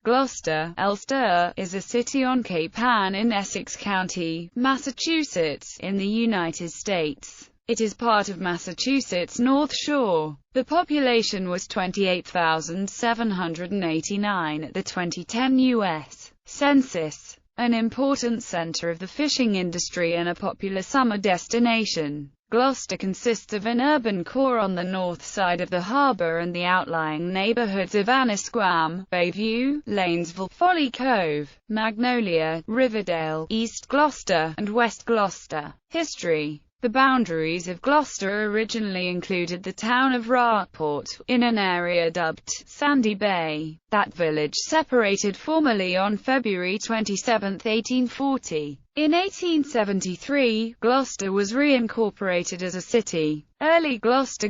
Gloucester, ʻGl̒stər, is a city on Cape Ann in Essex County, Massachusetts, in the United States. It is part of Massachusetts' North Shore. The population was 28,789 at the 2010 U.S. Census. An important center of the fishing industry and a popular summer destination. Gloucester consists of an urban core on the north side of the harbor and the outlying neighborhoods of Annisquam, Bayview, Lanesville, Folly Cove, Magnolia, Riverdale, East Gloucester, and West Gloucester. History. The boundaries of Gloucester originally included the town of Rockport, in an area dubbed Sandy Bay. That village separated formally on February 27, 1840. In 1873, Gloucester was reincorporated as a city. Early Gloucester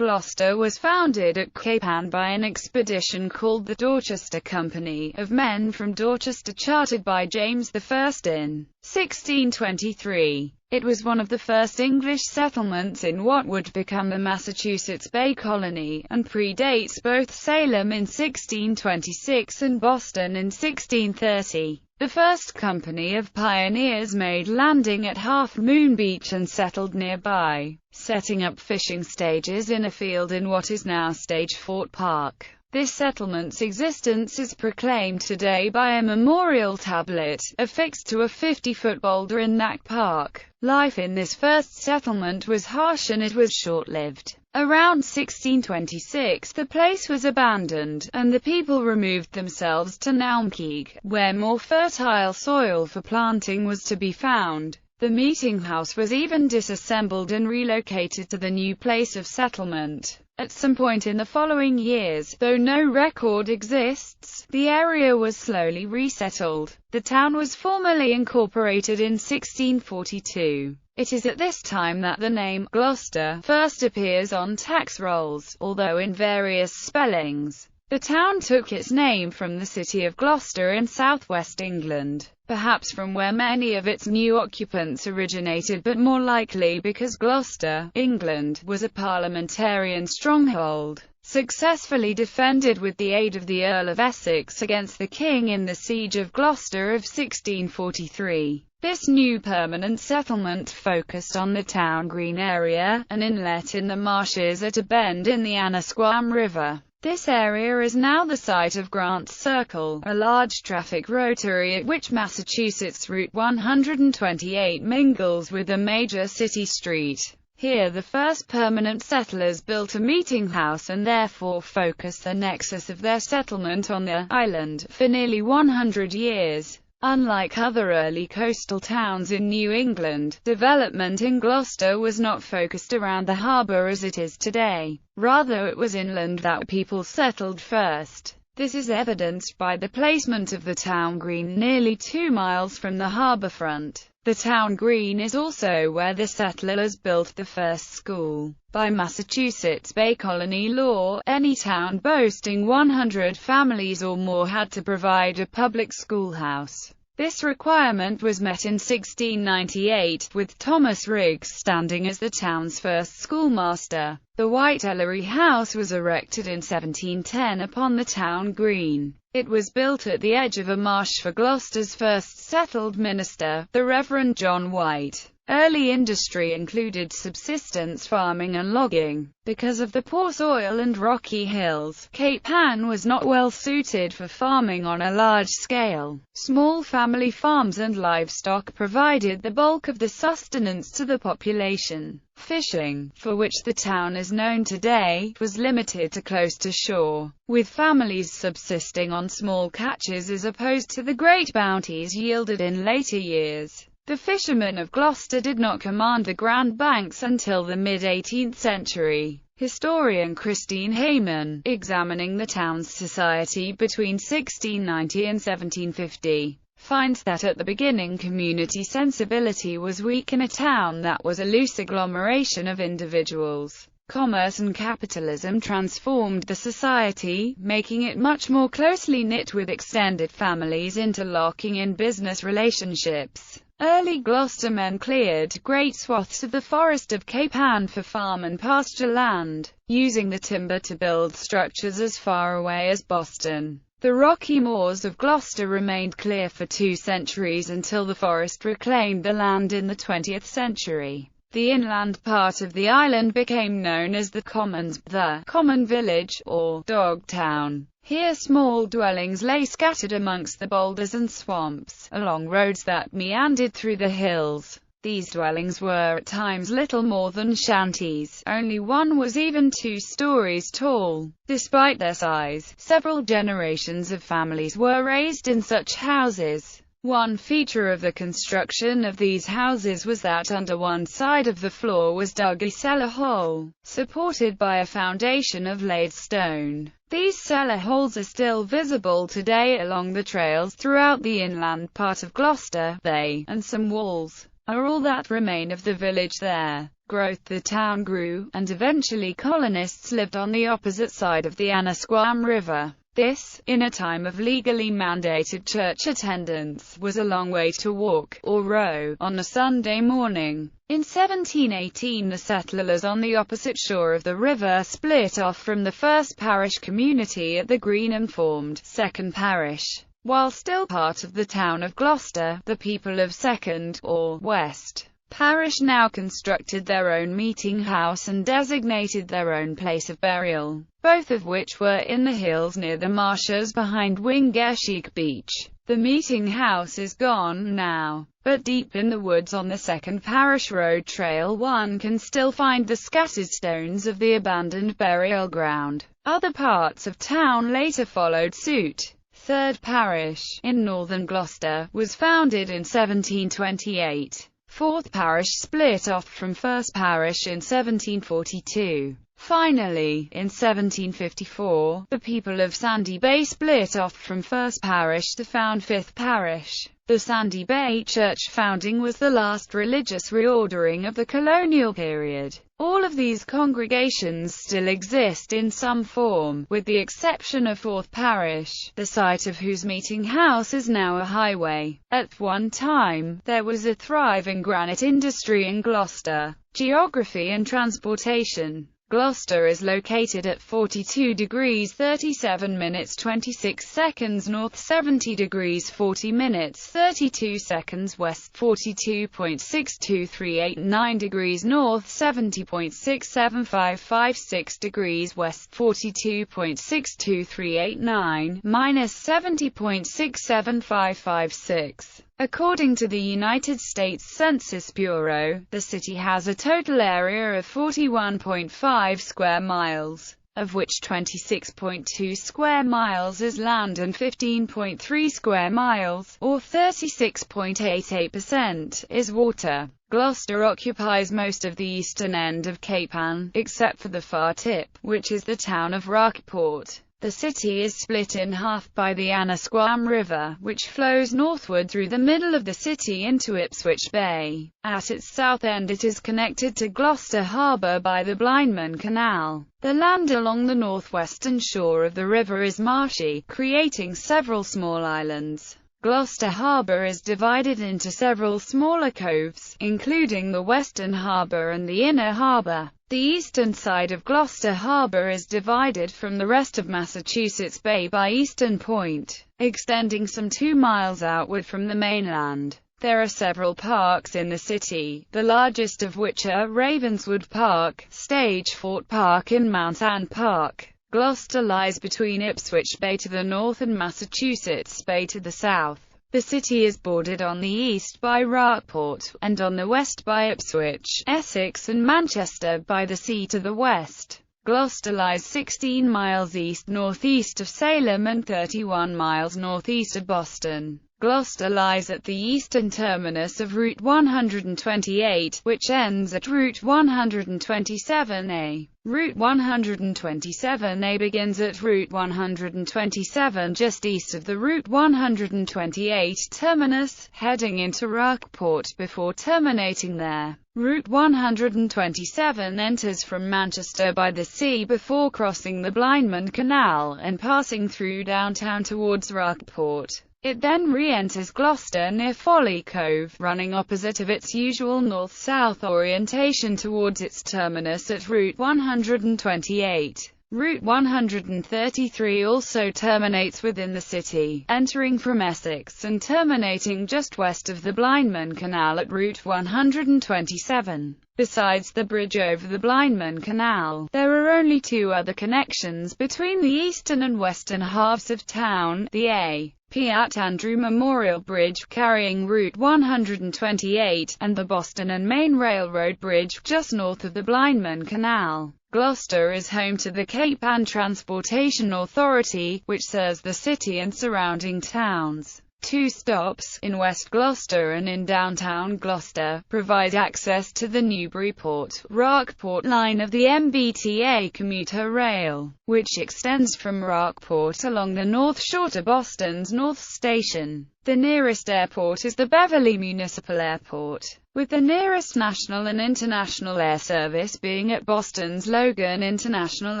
was founded at Cape Ann by an expedition called the Dorchester Company, of men from Dorchester chartered by James I in 1623. It was one of the first English settlements in what would become the Massachusetts Bay Colony, and predates both Salem in 1626 and Boston in 1630. The first company of pioneers made landing at Half Moon Beach and settled nearby, setting up fishing stages in a field in what is now Stage Fort Park. This settlement's existence is proclaimed today by a memorial tablet, affixed to a 50-foot boulder in that park. Life in this first settlement was harsh and it was short-lived. Around 1626 the place was abandoned, and the people removed themselves to Naumkeag, where more fertile soil for planting was to be found. The meeting house was even disassembled and relocated to the new place of settlement. At some point in the following years, though no record exists, the area was slowly resettled. The town was formally incorporated in 1642. It is at this time that the name Gloucester first appears on tax rolls, although in various spellings. The town took its name from the city of Gloucester in southwest England, perhaps from where many of its new occupants originated, but more likely because Gloucester, England, was a parliamentarian stronghold, successfully defended with the aid of the Earl of Essex against the king in the Siege of Gloucester of 1643. This new permanent settlement focused on the town green area, an inlet in the marshes at a bend in the Annisquam River. This area is now the site of Grant's Circle, a large traffic rotary at which Massachusetts Route 128 mingles with a major city street. Here the first permanent settlers built a meeting house and therefore focused the nexus of their settlement on the island for nearly 100 years. Unlike other early coastal towns in New England, development in Gloucester was not focused around the harbor as it is today. Rather, it was inland that people settled first. This is evidenced by the placement of the town green nearly 2 miles from the harborfront. The town green is also where the settlers built the first school. By Massachusetts Bay Colony law, any town boasting 100 families or more had to provide a public schoolhouse. This requirement was met in 1698, with Thomas Riggs standing as the town's first schoolmaster. The White Ellery House was erected in 1710 upon the town green. It was built at the edge of a marsh for Gloucester's first settled minister, the Reverend John White. Early industry included subsistence farming and logging. Because of the poor soil and rocky hills, Cape Ann was not well suited for farming on a large scale. Small family farms and livestock provided the bulk of the sustenance to the population. Fishing, for which the town is known today, was limited to close to shore, with families subsisting on small catches as opposed to the great bounties yielded in later years. The fishermen of Gloucester did not command the Grand Banks until the mid-18th century. Historian Christine Hayman, examining the town's society between 1690 and 1750, finds that at the beginning community sensibility was weak in a town that was a loose agglomeration of individuals. Commerce and capitalism transformed the society, making it much more closely knit with extended families interlocking in business relationships. Early Gloucester men cleared great swaths of the forest of Cape Ann for farm and pasture land, using the timber to build structures as far away as Boston. The rocky moors of Gloucester remained clear for 2 centuries until the forest reclaimed the land in the 20th century. The inland part of the island became known as the Commons, the Common Village, or Dog Town. Here small dwellings lay scattered amongst the boulders and swamps, along roads that meandered through the hills. These dwellings were at times little more than shanties, only one was even 2 stories tall. Despite their size, several generations of families were raised in such houses. One feature of the construction of these houses was that under one side of the floor was dug a cellar hole, supported by a foundation of laid stone. These cellar holes are still visible today along the trails throughout the inland part of Gloucester. They, and some walls, are all that remain of the village there. The town grew, and eventually colonists lived on the opposite side of the Anasquam River. This, in a time of legally mandated church attendance, was a long way to walk, or row, on a Sunday morning. In 1718 the settlers on the opposite shore of the river split off from the first parish community at the Green and formed Second Parish. While still part of the town of Gloucester, the people of Second, or West, Parish now constructed their own meeting house and designated their own place of burial, both of which were in the hills near the marshes behind Wingesheik Beach. The meeting house is gone now, but deep in the woods on the Second Parish Road Trail one can still find the scattered stones of the abandoned burial ground. Other parts of town later followed suit. Third Parish, in northern Gloucester, was founded in 1728. Fourth Parish split off from First Parish in 1742. Finally, in 1754, the people of Sandy Bay split off from First Parish to found Fifth Parish. The Sandy Bay Church founding was the last religious reordering of the colonial period. All of these congregations still exist in some form, with the exception of Fourth Parish, the site of whose meeting house is now a highway. At one time, there was a thriving granite industry in Gloucester. Geography and transportation. Gloucester is located at 42 degrees 37 minutes 26 seconds north, 70 degrees 40 minutes 32 seconds west, 42.62389 degrees north, 70.67556 degrees west, 42.62389 minus 70.67556. According to the United States Census Bureau, the city has a total area of 41.5 square miles, of which 26.2 square miles is land and 15.3 square miles, or 36.88%, is water. Gloucester occupies most of the eastern end of Cape Ann, except for the far tip, which is the town of Rockport. The city is split in half by the Anasquam River, which flows northward through the middle of the city into Ipswich Bay. At its south end it is connected to Gloucester Harbour by the Blindman Canal. The land along the northwestern shore of the river is marshy, creating several small islands. Gloucester Harbour is divided into several smaller coves, including the Western Harbour and the Inner Harbour. The eastern side of Gloucester Harbour is divided from the rest of Massachusetts Bay by Eastern Point, extending some 2 miles outward from the mainland. There are several parks in the city, the largest of which are Ravenswood Park, Stagefort Park and Mount Ann Park. Gloucester lies between Ipswich Bay to the north and Massachusetts Bay to the south. The city is bordered on the east by Rockport, and on the west by Ipswich, Essex and Manchester by the sea to the west. Gloucester lies 16 miles east-northeast of Salem and 31 miles northeast of Boston. Gloucester lies at the eastern terminus of Route 128, which ends at Route 127A. Route 127A begins at Route 127 just east of the Route 128 terminus, heading into Rockport before terminating there. Route 127 enters from Manchester by the sea before crossing the Blindman Canal and passing through downtown towards Rockport. It then re-enters Gloucester near Folly Cove, running opposite of its usual north-south orientation towards its terminus at Route 128. Route 133 also terminates within the city, entering from Essex and terminating just west of the Blindman Canal at Route 127. Besides the bridge over the Blindman Canal, there are only two other connections between the eastern and western halves of town: the A.P. Andrew Memorial Bridge, carrying Route 128, and the Boston and Main Railroad Bridge, just north of the Blindman Canal. Gloucester is home to the Cape Ann Transportation Authority, which serves the city and surrounding towns. Two stops, in West Gloucester and in downtown Gloucester, provide access to the Newburyport-Rockport line of the MBTA commuter rail, which extends from Rockport along the North Shore to Boston's North Station. The nearest airport is the Beverly Municipal Airport, with the nearest national and international air service being at Boston's Logan International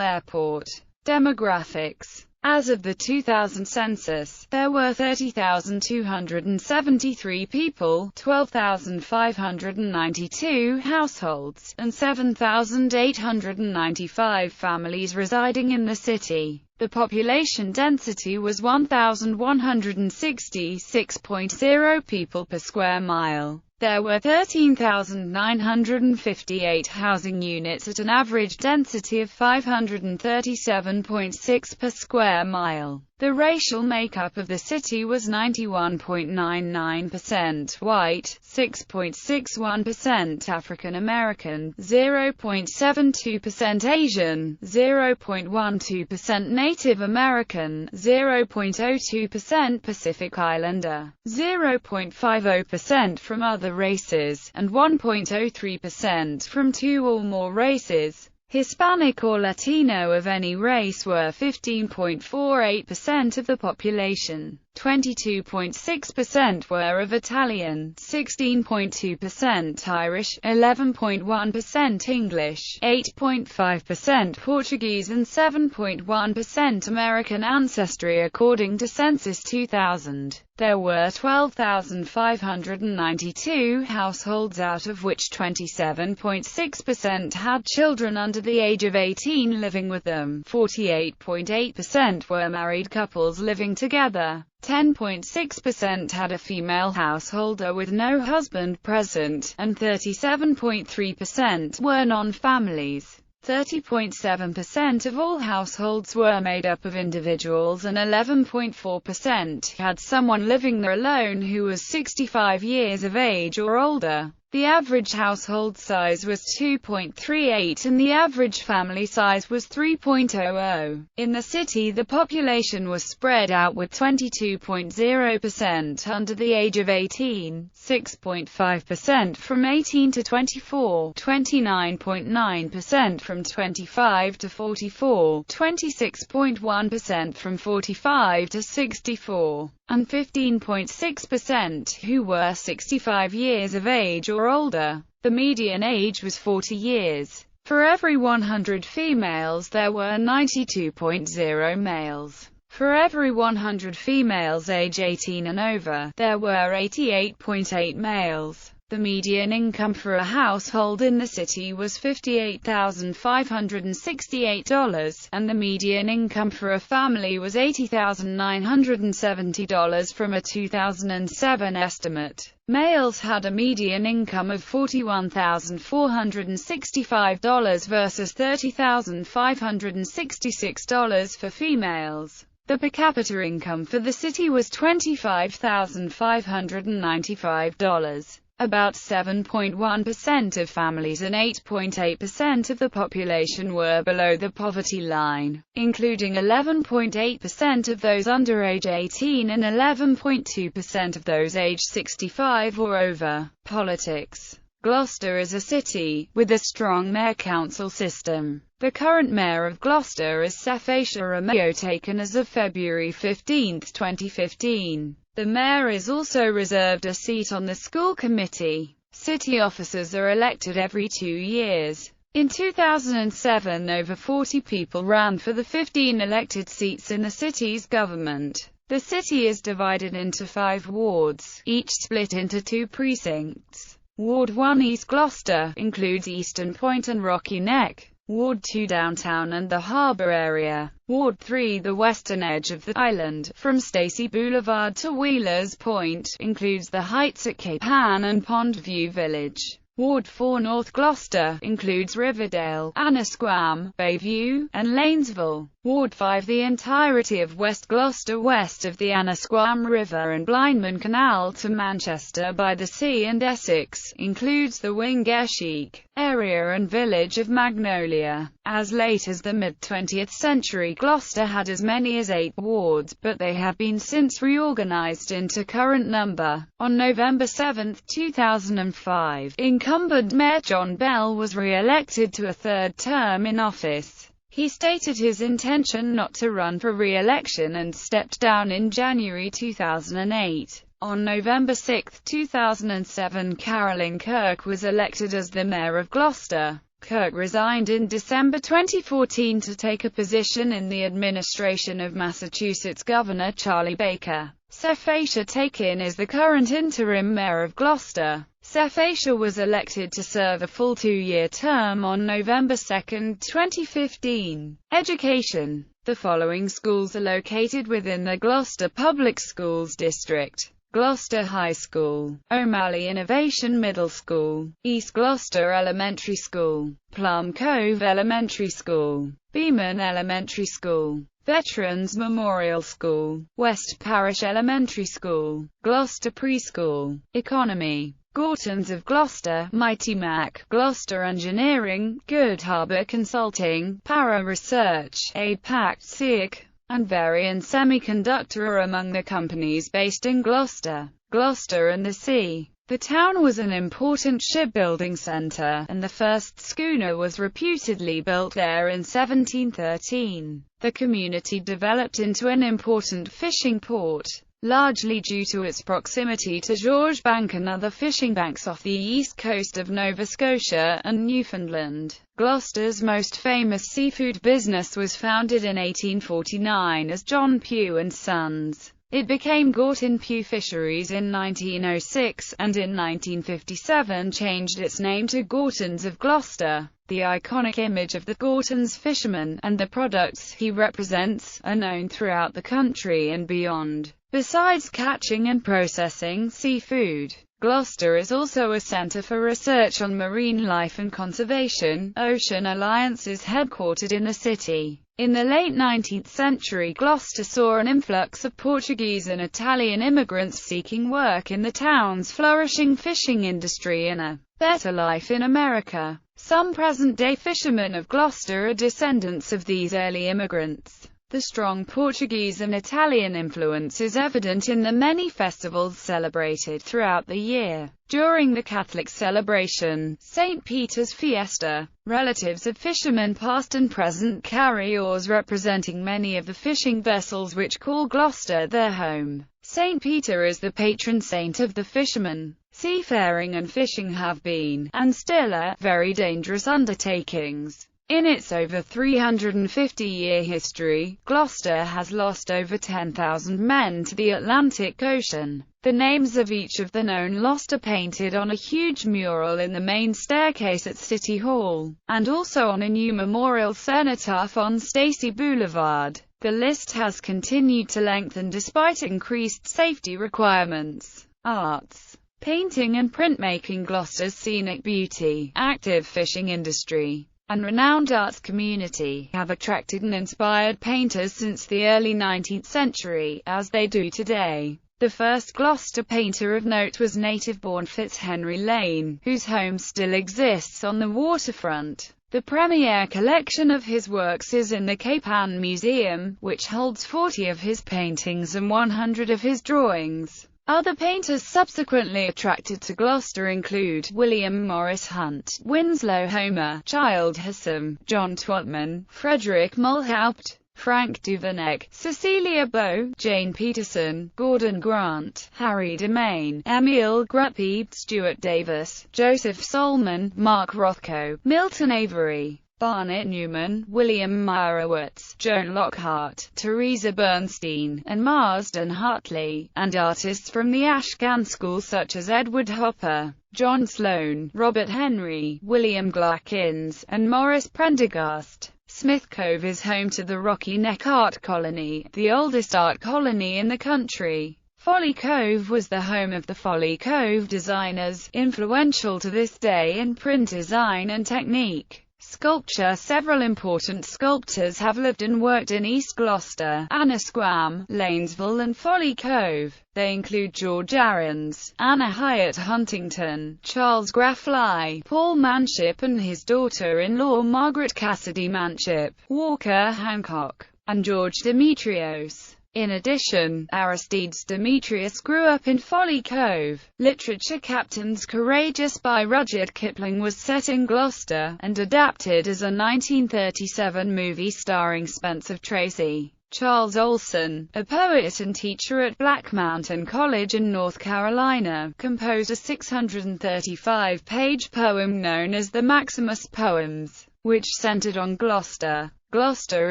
Airport. Demographics. As of the 2000 census, there were 30,273 people, 12,592 households, and 7,895 families residing in the city. The population density was 1,166.0 people per square mile. There were 13,958 housing units at an average density of 537.6 per square mile. The racial makeup of the city was 91.99% white, 6.61% African American, 0.72% Asian, 0.12% Native American, 0.02% Pacific Islander, 0.50% from other races, and 1.03% from two or more races. Hispanic or Latino of any race were 15.48% of the population. 22.6% were of Italian, 16.2% Irish, 11.1% English, 8.5% Portuguese and 7.1% American ancestry according to Census 2000. There were 12,592 households, out of which 27.6% had children under the age of 18 living with them. 48.8% were married couples living together. 10.6% had a female householder with no husband present, and 37.3% were non-families. 30.7% of all households were made up of individuals, and 11.4% had someone living there alone who was 65 years of age or older. The average household size was 2.38 and the average family size was 3.00. In the city, the population was spread out with 22.0% under the age of 18, 6.5% from 18 to 24, 29.9% from 25 to 44, 26.1% from 45 to 64, and 15.6% who were 65 years of age or older. The median age was 40 years. For every 100 females there were 92.0 males. For every 100 females age 18 and over, there were 88.8 males. The median income for a household in the city was $58,568, and the median income for a family was $80,970 from a 2007 estimate. Males had a median income of $41,465 versus $30,566 for females. The per capita income for the city was $25,595. About 7.1% of families and 8.8% of the population were below the poverty line, including 11.8% of those under age 18 and 11.2% of those age 65 or over. Politics. Gloucester is a city, with a strong mayor-council system. The current mayor of Gloucester is Cephasha Romeo, taken as of February 15, 2015. The mayor is also reserved a seat on the school committee. City officers are elected every 2 years. In 2007, over 40 people ran for the 15 elected seats in the city's government. The city is divided into 5 wards, each split into 2 precincts. Ward 1 East Gloucester includes Eastern Point and Rocky Neck. Ward 2 downtown and the harbor area. Ward 3 the western edge of the island, from Stacy Boulevard to Wheelers Point, includes the heights at Cape Ann and Pondview Village. Ward 4 North Gloucester includes Riverdale, Annisquam, Bayview, and Lanesville. Ward 5 the entirety of West Gloucester west of the Annisquam River and Blindman Canal to Manchester by the Sea and Essex, includes the Wingesheik area and village of Magnolia. As late as the mid-20th century, Gloucester had as many as 8 wards, but they have been since reorganized into current number. On November 7, 2005, incumbent Mayor John Bell was re-elected to a third term in office. He stated his intention not to run for re-election and stepped down in January 2008. On November 6, 2007, Carolyn Kirk was elected as the mayor of Gloucester. Kirk resigned in December 2014 to take a position in the administration of Massachusetts Governor Charlie Baker. Cephasia Takin is the current interim mayor of Gloucester. Cephasia was elected to serve a full 2-year term on November 2, 2015. Education. The following schools are located within the Gloucester Public Schools District: Gloucester High School, O'Malley Innovation Middle School, East Gloucester Elementary School, Plum Cove Elementary School, Beeman Elementary School, Veterans Memorial School, West Parish Elementary School, Gloucester Preschool. Economy. Gortons of Gloucester, Mighty Mac, Gloucester Engineering, Good Harbor Consulting, Para Research, APAC, SIG, and Varian Semiconductor are among the companies based in Gloucester. Gloucester and the sea. The town was an important shipbuilding center, and the first schooner was reputedly built there in 1713. The community developed into an important fishing port, largely due to its proximity to George Bank and other fishing banks off the east coast of Nova Scotia and Newfoundland. Gloucester's most famous seafood business was founded in 1849 as John Pugh and Sons. It became Gorton Pugh Fisheries in 1906, and in 1957 changed its name to Gortons of Gloucester. The iconic image of the Gortons fisherman, and the products he represents, are known throughout the country and beyond. Besides catching and processing seafood, Gloucester is also a center for research on marine life and conservation. Ocean Alliance is headquartered in the city. In the late 19th century, Gloucester saw an influx of Portuguese and Italian immigrants seeking work in the town's flourishing fishing industry and a better life in America. Some present-day fishermen of Gloucester are descendants of these early immigrants. The strong Portuguese and Italian influence is evident in the many festivals celebrated throughout the year. During the Catholic celebration, St. Peter's Fiesta, relatives of fishermen past and present carry oars representing many of the fishing vessels which call Gloucester their home. St. Peter is the patron saint of the fishermen. Seafaring and fishing have been, and still are, very dangerous undertakings. In its over 350-year history, Gloucester has lost over 10,000 men to the Atlantic Ocean. The names of each of the known lost are painted on a huge mural in the main staircase at City Hall, and also on a new memorial cenotaph on Stacy Boulevard. The list has continued to lengthen despite increased safety requirements. Arts. Painting and printmaking. Gloucester's scenic beauty, active fishing industry, and renowned arts community have attracted and inspired painters since the early 19th century, as they do today. The first Gloucester painter of note was native-born Fitzhenry Lane, whose home still exists on the waterfront. The premier collection of his works is in the Cape Ann Museum, which holds 40 of his paintings and 100 of his drawings. Other painters subsequently attracted to Gloucester include William Morris Hunt, Winslow Homer, Childe Hassam, John Twatman, Frederick Mulhaupt, Frank Duveneck, Cecilia Bow, Jane Peterson, Gordon Grant, Harry Demain, Emile Gruppy, Stuart Davis, Joseph Solman, Mark Rothko, Milton Avery, Barnett Newman, William Meyerowitz, Joan Lockhart, Teresa Bernstein, and Marsden Hartley, and artists from the Ashcan School such as Edward Hopper, John Sloan, Robert Henry, William Glackins, and Maurice Prendergast. Smith Cove is home to the Rocky Neck Art Colony, the oldest art colony in the country. Folly Cove was the home of the Folly Cove designers, influential to this day in print design and technique. Sculpture. Several important sculptors have lived and worked in East Gloucester, Annisquam, Lanesville and Folly Cove. They include George Aarons, Anna Hyatt Huntington, Charles Graffly, Paul Manship and his daughter-in-law Margaret Cassidy Manship, Walker Hancock, and George Demetrios. In addition, Aristides Demetrius grew up in Folly Cove. Literature. Captains Courageous by Rudyard Kipling was set in Gloucester, and adapted as a 1937 movie starring Spencer Tracy. Charles Olson, a poet and teacher at Black Mountain College in North Carolina, composed a 635-page poem known as the Maximus Poems, which centered on Gloucester. Gloucester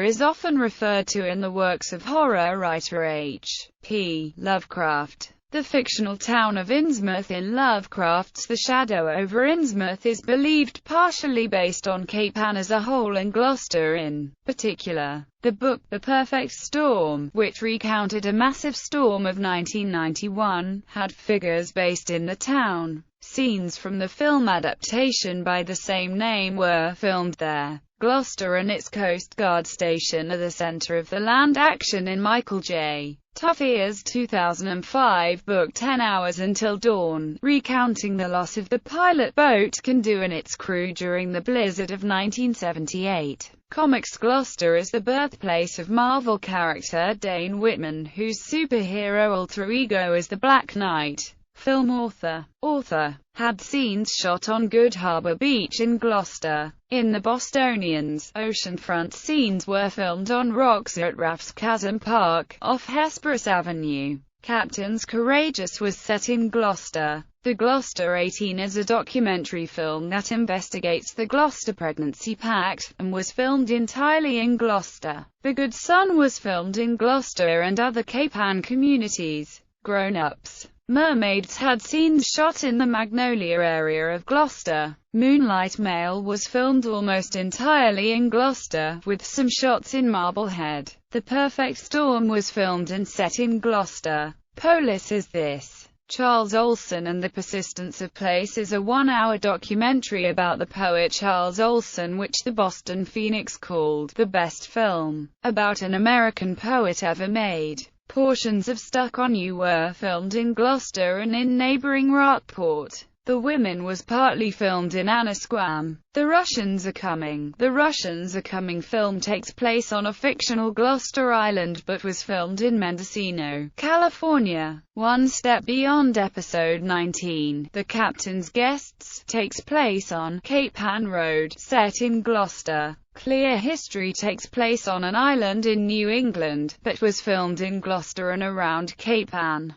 is often referred to in the works of horror writer H.P. Lovecraft. The fictional town of Innsmouth in Lovecraft's The Shadow over Innsmouth is believed partially based on Cape Ann as a whole and Gloucester in particular. The book, The Perfect Storm, which recounted a massive storm of 1991, had figures based in the town. Scenes from the film adaptation by the same name were filmed there. Gloucester and its Coast Guard station are the center of the land action in Michael J. Tuffier's 2005 book 10 Hours Until Dawn, recounting the loss of the pilot boat Canoe and its crew during the blizzard of 1978. Comics. Gloucester is the birthplace of Marvel character Dane Whitman, whose superhero alter ego is the Black Knight. Film author had scenes shot on Good Harbor Beach in Gloucester. In The Bostonians, oceanfront scenes were filmed on rocks at Raff's Chasm Park, off Hesperus Avenue. Captains Courageous was set in Gloucester. The Gloucester 18 is a documentary film that investigates the Gloucester Pregnancy Pact, and was filmed entirely in Gloucester. The Good Son was filmed in Gloucester and other Cape Ann communities. Grown-ups. Mermaids had scenes shot in the Magnolia area of Gloucester. Moonlight Mail was filmed almost entirely in Gloucester, with some shots in Marblehead. The Perfect Storm was filmed and set in Gloucester. Polis Is This? Charles Olson and the Persistence of Place is a 1-hour documentary about the poet Charles Olson which the Boston Phoenix called the best film about an American poet ever made. Portions of Stuck on You were filmed in Gloucester and in neighboring Rockport. The Women was partly filmed in Annisquam. The Russians Are Coming. The Russians Are Coming film takes place on a fictional Gloucester island but was filmed in Mendocino, California. One Step Beyond Episode 19, The Captain's Guests, takes place on Cape Ann Road, set in Gloucester. Clear History takes place on an island in New England, but was filmed in Gloucester and around Cape Ann.